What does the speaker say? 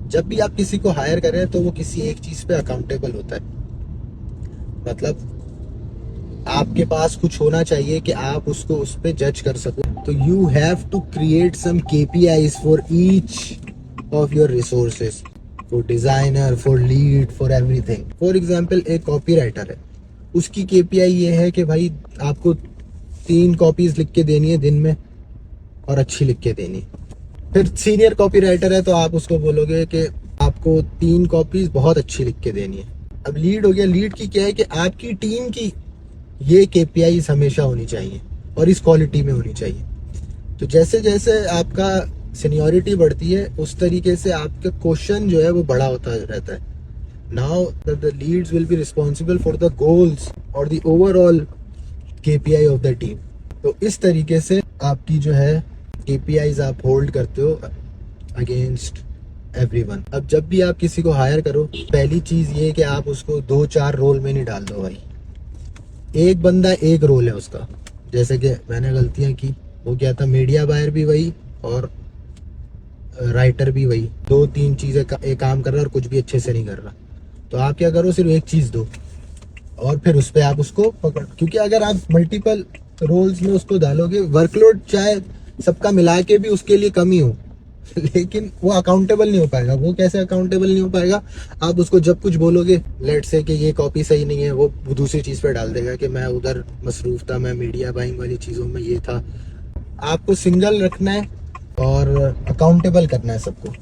जब भी आप किसी को हायर करें तो वो किसी एक चीज पे अकाउंटेबल होता है। मतलब आपके पास कुछ होना चाहिए कि आप उसको उस पे जज कर सको। तो you have to create some KPIs for each of your resources, for designer, for lead, for everything. For example एक कॉपी राइटर है, उसकी केपीआई ये है कि भाई आपको 3 कॉपीज लिख के देनी है दिन में और अच्छी लिख के देनी है। फिर सीनियर कॉपी राइटर है तो आप उसको बोलोगे कि आपको 3 कॉपीज बहुत अच्छी लिख के देनी है। अब लीड हो गया, लीड की क्या है कि आपकी टीम की ये केपीआई हमेशा होनी चाहिए और इस क्वालिटी में होनी चाहिए। तो जैसे जैसे आपका सीनियरिटी बढ़ती है उस तरीके से आपका क्वेश्चन जो है वो बड़ा होता रहता है। Now the leads will be responsible for the goals और the overall KPI of the team. तो इस तरीके से आपकी जो है केपीआईज आप होल्ड करते हो अगेंस्ट एवरीवन। अब जब भी आप किसी को हायर करो, पहली चीज ये कि आप उसको 2-4 रोल में नहीं डाल दो भाई। एक बंदा एक रोल है उसका। जैसे कि मैंने गलतियां की, वो क्या था, मीडिया बायर भी वही और राइटर भी वही, 2-3 चीजें एक काम कर रहा है और कुछ भी अच्छे से नहीं कर रहा। तो आप क्या करो, सिर्फ एक चीज दो और फिर उस पर आप उसको पकड़, क्योंकि अगर आप मल्टीपल रोल्स में उसको डालोगे, वर्कलोड चाहे सबका मिला के भी उसके लिए कम ही हो लेकिन वो अकाउंटेबल नहीं हो पाएगा। वो कैसे अकाउंटेबल नहीं हो पाएगा, आप उसको जब कुछ बोलोगे, लेट से कि ये कॉपी सही नहीं है, वो दूसरी चीज पे डाल देगा कि मैं उधर मसरूफ था, मैं मीडिया बाइंग वाली चीजों में ये था। आपको सिंगल रखना है और अकाउंटेबल करना है सबको।